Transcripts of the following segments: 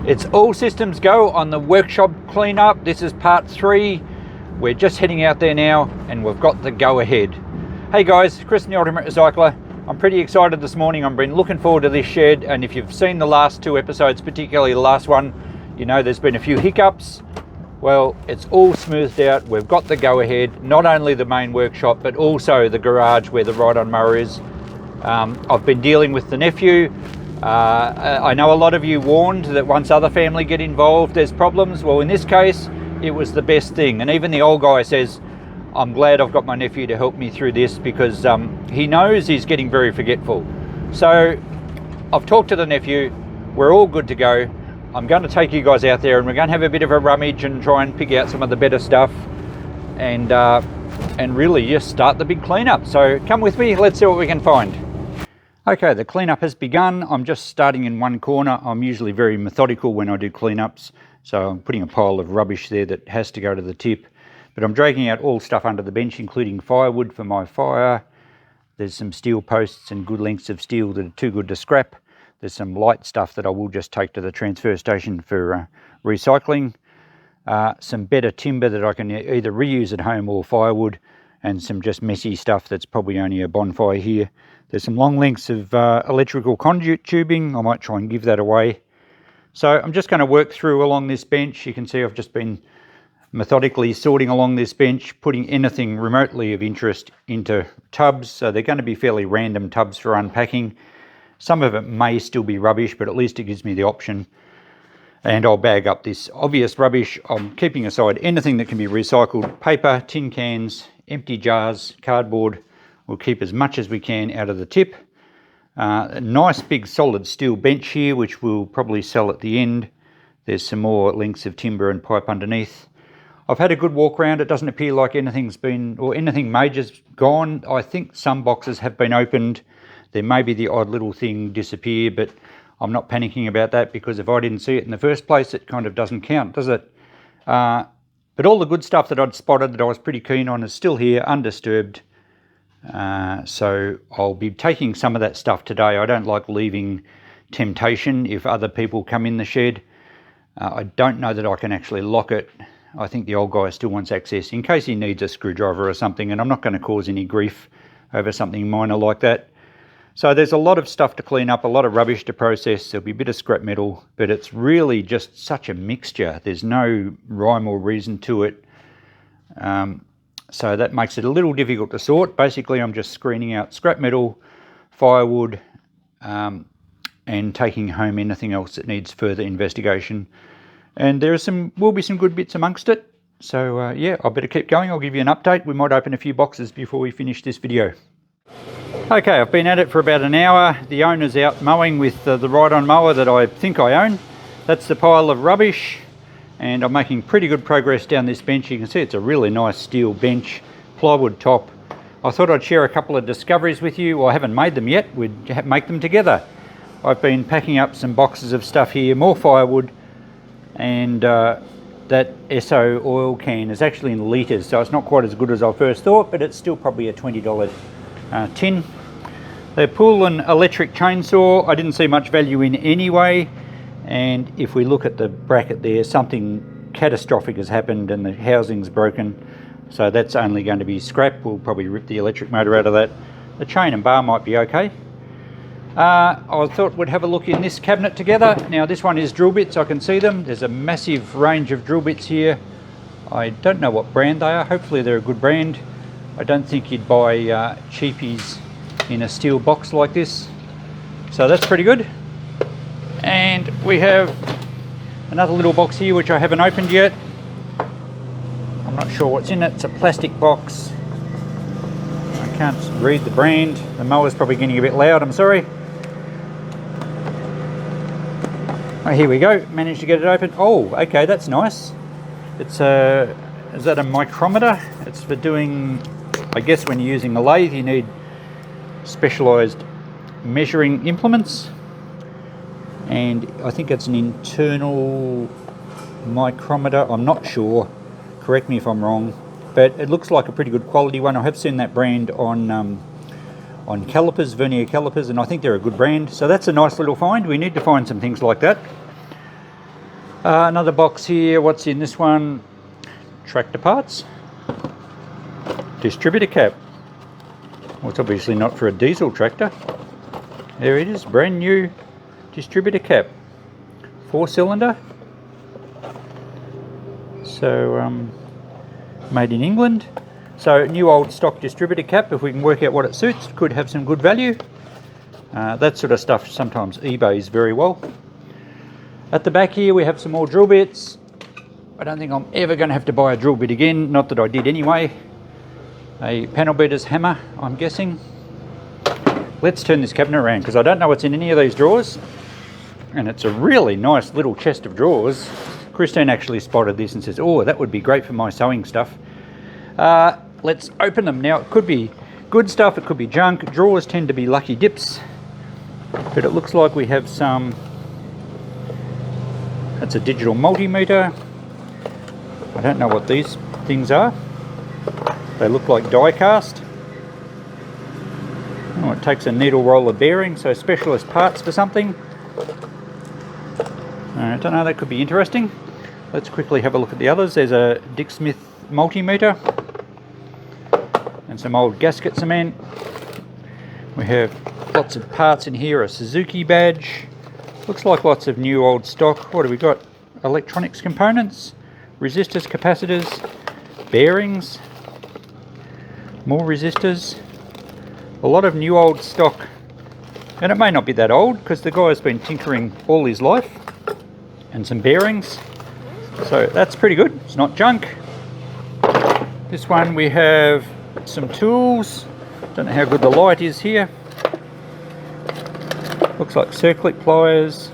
It's all systems go on the workshop cleanup. This is part 3. We're just heading out there now and we've got the go ahead. Hey guys, Chris the Ultimate Recycler. I'm pretty excited this morning. I've been looking forward to this shed, and if you've seen the last 2 episodes, particularly the last one, you know there's been a few hiccups. Well, it's all smoothed out. We've got the go ahead, not only the main workshop but also the garage where the ride-on mower is. I've been dealing with the nephew. I know a lot of you warned that once other family get involved there's problems. Well, in this case it was the best thing, and even the old guy says, I'm glad I've got my nephew to help me through this, because he knows he's getting very forgetful. So I've talked to the nephew, we're all good to go. I'm going to take you guys out there and we're going to have a bit of a rummage and try and pick out some of the better stuff and really just start the big cleanup. So come with me, let's see what we can find. Okay, the cleanup has begun. I'm just starting in one corner. I'm usually very methodical when I do cleanups, so I'm putting a pile of rubbish there that has to go to the tip. But I'm dragging out all stuff under the bench, including firewood for my fire. There's some steel posts and good lengths of steel that are too good to scrap. There's some light stuff that I will just take to the transfer station for recycling. Some better timber that I can either reuse at home or firewood, and some just messy stuff that's probably only a bonfire here. There's some long lengths of electrical conduit tubing. I might try and give that away. So I'm just going to work through along this bench. You can see I've just been methodically sorting along this bench, putting anything remotely of interest into tubs. So they're going to be fairly random tubs for unpacking. Some of it may still be rubbish, but at least it gives me the option. And I'll bag up this obvious rubbish. I'm keeping aside anything that can be recycled. Paper, tin cans, empty jars, cardboard. We'll keep as much as we can out of the tip. A nice big solid steel bench here, which we'll probably sell at the end. There's some more lengths of timber and pipe underneath. I've had a good walk around. It doesn't appear like anything's been, or anything major's gone. I think some boxes have been opened. There may be the odd little thing disappear, but I'm not panicking about that, because if I didn't see it in the first place, it kind of doesn't count, does it? But all the good stuff that I'd spotted that I was pretty keen on is still here, undisturbed. So I'll be taking some of that stuff today. I don't like leaving temptation if other people come in the shed. I don't know that I can actually lock it. I think the old guy still wants access in case he needs a screwdriver or something, and I'm not going to cause any grief over something minor like that. So there's a lot of stuff to clean up, a lot of rubbish to process. There'll be a bit of scrap metal, but it's really just such a mixture. There's no rhyme or reason to it. So that makes it a little difficult to sort. Basically, I'm just screening out scrap metal, firewood, and taking home anything else that needs further investigation. And there will be some good bits amongst it. So yeah, I better keep going. I'll give you an update. We might open a few boxes before we finish this video. Okay, I've been at it for about an hour. The owner's out mowing with the ride-on mower that I think I own. That's the pile of rubbish. And I'm making pretty good progress down this bench. You can see it's a really nice steel bench, plywood top. I thought I'd share a couple of discoveries with you. Well, I haven't made them yet. We'd make them together. I've been packing up some boxes of stuff here, more firewood, and that Esso oil can is actually in litres, so it's not quite as good as I first thought, but it's still probably a $20 tin. The Poulan electric chainsaw, I didn't see much value in anyway. And if we look at the bracket there, something catastrophic has happened and the housing's broken. So that's only going to be scrap. We'll probably rip the electric motor out of that. The chain and bar might be okay. I thought we'd have a look in this cabinet together. Now this one is drill bits, I can see them. There's a massive range of drill bits here. I don't know what brand they are. Hopefully they're a good brand. I don't think you'd buy cheapies in a steel box like this. So that's pretty good. And we have another little box here which I haven't opened yet. I'm not sure what's in it. It's a plastic box. I can't read the brand. The mower's probably getting a bit loud, I'm sorry. Oh, here we go. Managed to get it open. Oh, okay, that's nice. It's is that a micrometer? It's for doing, I guess when you're using a lathe you need specialised measuring implements. And I think it's an internal micrometer. I'm not sure. Correct me if I'm wrong. But it looks like a pretty good quality one. I have seen that brand on calipers, vernier calipers, and I think they're a good brand. So that's a nice little find. We need to find some things like that. Another box here. What's in this one? Tractor parts. Distributor cap. Well, it's obviously not for a diesel tractor. There it is, brand new distributor cap. 4-cylinder. So, made in England. So, new old stock distributor cap, if we can work out what it suits, could have some good value. That sort of stuff sometimes eBays very well. At the back here we have some more drill bits. I don't think I'm ever going to have to buy a drill bit again, not that I did anyway. A panel beater's hammer, I'm guessing. Let's turn this cabinet around because I don't know what's in any of these drawers. And it's a really nice little chest of drawers. Christine actually spotted this and says, oh, that would be great for my sewing stuff. Let's open them. Now, it could be good stuff, it could be junk. Drawers tend to be lucky dips. But it looks like we have some... That's a digital multimeter. I don't know what these things are. They look like die cast. Oh, it takes a needle roller bearing, so specialist parts for something. I don't know, that could be interesting. Let's quickly have a look at the others. There's a Dick Smith multimeter and some old gasket cement. We have lots of parts in here, a Suzuki badge. Looks like lots of new old stock. What have we got? Electronics components, resistors, capacitors, bearings, more resistors. A lot of new old stock. And it may not be that old because the guy's been tinkering all his life. And some bearings. So that's pretty good. It's not junk. This one we have some tools. Don't know how good the light is here. Looks like circlip pliers,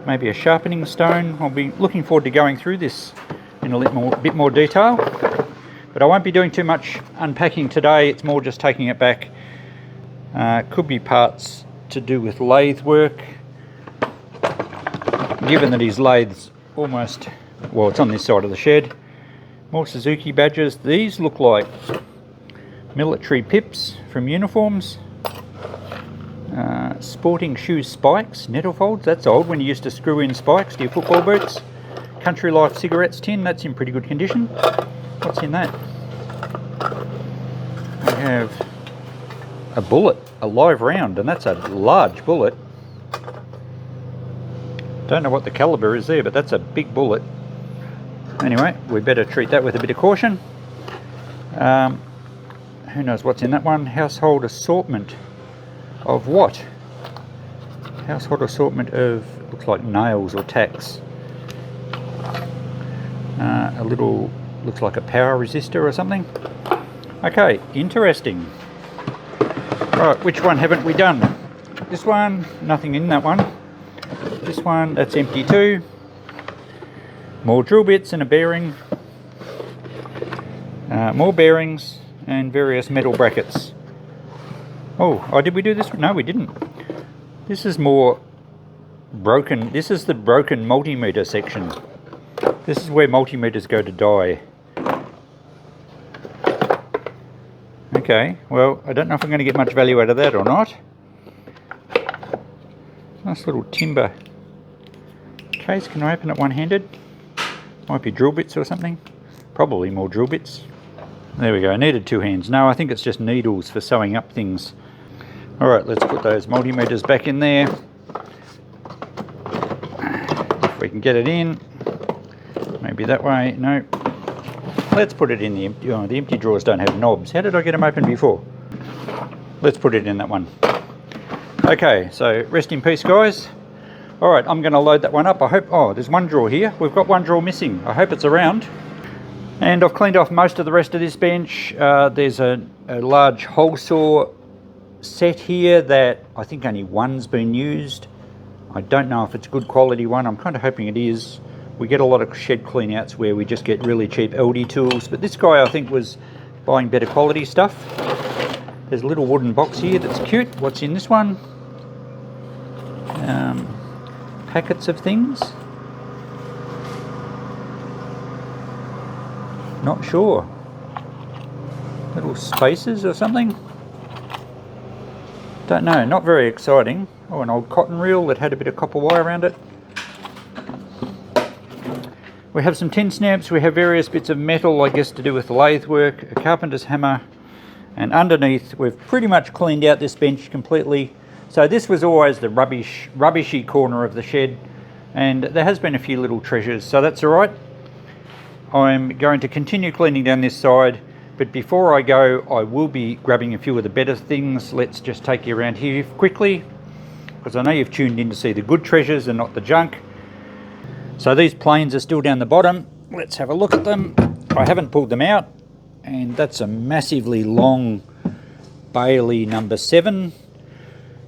maybe a sharpening stone. I'll be looking forward to going through this in a bit more detail. But I won't be doing too much unpacking today. It's more just taking it back. Could be parts to do with lathe work. Given that his lathe's almost, well, it's on this side of the shed. More Suzuki badges. These look like military pips from uniforms. Sporting shoes spikes, nettle folds. That's old, when you used to screw in spikes to your football boots. Country Life cigarettes tin. That's in pretty good condition. What's in that? We have a bullet, a live round, and that's a large bullet. Don't know what the caliber is there, but that's a big bullet. Anyway, we better treat that with a bit of caution. Who knows what's in that one? Household assortment of what? Household assortment of, looks like nails or tacks. A little, looks like a power resistor or something. Okay, interesting. Right, which one haven't we done? This one, nothing in that one. This one, that's empty too. More drill bits and a bearing. More bearings and various metal brackets. Oh, did we do this? No, we didn't. This is more broken. This is the broken multimeter section. This is where multimeters go to die. Okay, well, I don't know if I'm going to get much value out of that or not. Nice little timber case. Can I open it one-handed? Might be drill bits or something. Probably more drill bits. There we go. I needed two hands. No, I think it's just needles for sewing up things. Alright, let's put those multimeters back in there. If we can get it in. Maybe that way. No. Let's put it in the empty... Oh, the empty drawers don't have knobs. How did I get them open before? Let's put it in that one. Okay, so rest in peace, guys. Alright, I'm going to load that one up. I hope... Oh, there's one drawer here. We've got one drawer missing. I hope it's around. And I've cleaned off most of the rest of this bench. There's a large hole saw set here that I think only one's been used. I don't know if it's a good quality one. I'm kind of hoping it is. We get a lot of shed clean outs where we just get really cheap LD tools, but this guy I think was buying better quality stuff. There's a little wooden box here that's cute. What's in this one? Packets of things. Not sure. Little spaces or something. Don't know, not very exciting. Oh, an old cotton reel that had a bit of copper wire around it. We have some tin snaps, we have various bits of metal, I guess to do with the lathe work, a carpenter's hammer, and underneath we've pretty much cleaned out this bench completely. So this was always the rubbishy corner of the shed, and there has been a few little treasures, so that's all right. I'm going to continue cleaning down this side, but before I go I will be grabbing a few of the better things. Let's just take you around here quickly, because I know you've tuned in to see the good treasures and not the junk. So these planes are still down the bottom. Let's have a look at them. I haven't pulled them out, and that's a massively long Bailey number 7.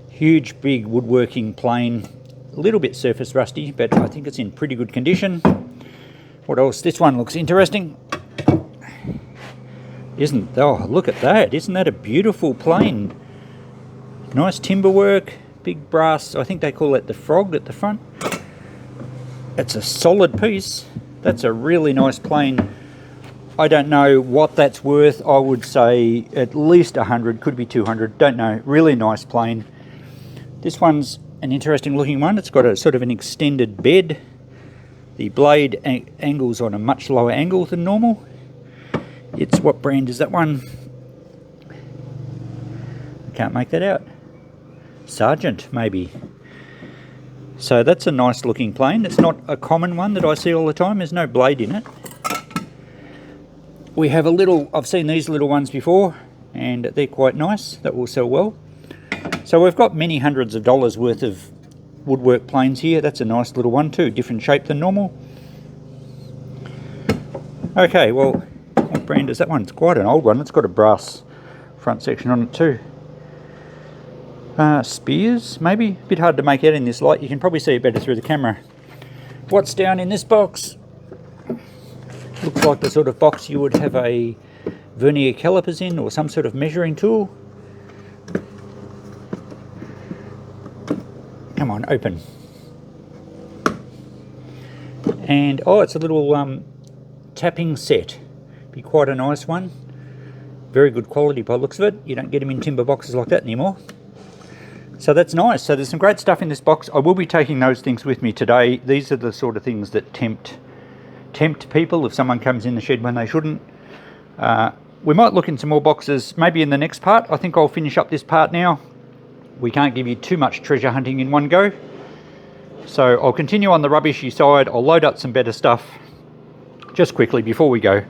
Huge big woodworking plane, a little bit surface rusty, but I think it's in pretty good condition. What else? This one looks interesting. Oh, look at that. Isn't that a beautiful plane? Nice timber work, big brass, I think they call it the frog at the front. It's a solid piece. That's a really nice plane. I don't know what that's worth. I would say at least 100, could be 200, don't know. Really nice plane. This one's an interesting looking one. It's got a sort of an extended bed. The blade angle's on a much lower angle than normal. It's, what brand is that one? I can't make that out. Sargent, maybe. So that's a nice looking plane. It's not a common one that I see all the time. There's no blade in it. We have a little, I've seen these little ones before, and they're quite nice. That will sell well. So we've got many hundreds of dollars worth of woodwork planes here. That's a nice little one too, different shape than normal. Okay, well, what brand is that one? It's quite an old one. It's got a brass front section on it too. Spears, maybe? A bit hard to make out in this light. You can probably see it better through the camera. What's down in this box? Looks like the sort of box you would have a vernier calipers in, or some sort of measuring tool. Come on, open. And oh, it's a little tapping set. Be quite a nice one. Very good quality by the looks of it. You don't get them in timber boxes like that anymore. So that's nice. So there's some great stuff in this box. I will be taking those things with me today. These are the sort of things that tempt people if someone comes in the shed when they shouldn't. We might look in some more boxes maybe in the next part. I think I'll finish up this part now. We can't give you too much treasure hunting in one go. So I'll continue on the rubbishy side. I'll load up some better stuff. Just quickly before we go,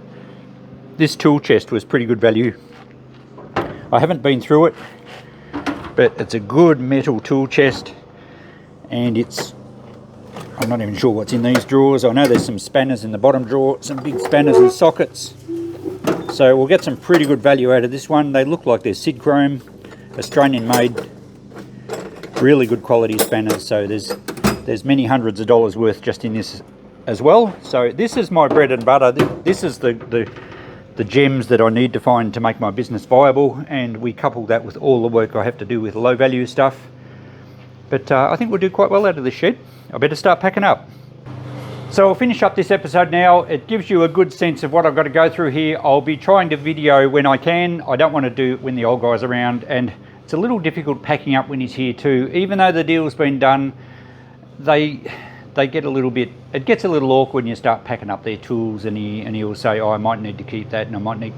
this tool chest was pretty good value. I haven't been through it, but it's a good metal tool chest, and I'm not even sure what's in these drawers. I know there's some spanners in the bottom drawer, some big spanners and sockets. So we'll get some pretty good value out of this one. They look like they're Sidchrome, Australian made, really good quality spanners. So there's many hundreds of dollars worth just in this as well. So this is my bread and butter. This is the gems that I need to find to make my business viable, and we couple that with all the work I have to do with low value stuff. But I think we'll do quite well out of this shed. I better start packing up. So I'll finish up this episode now. It gives you a good sense of what I've got to go through here. I'll be trying to video when I can. I don't want to do it when the old guy's around, and it's a little difficult packing up when he's here too. Even though the deal's been done, they get a little bit, it gets a little awkward when you start packing up their tools, and he'll say, oh, I might need to keep that, and I might need...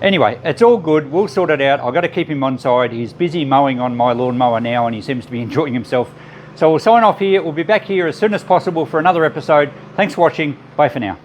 Anyway, it's all good. We'll sort it out. I've got to keep him on side. He's busy mowing on my lawnmower now, and he seems to be enjoying himself. So we'll sign off here. We'll be back here as soon as possible for another episode. Thanks for watching. Bye for now.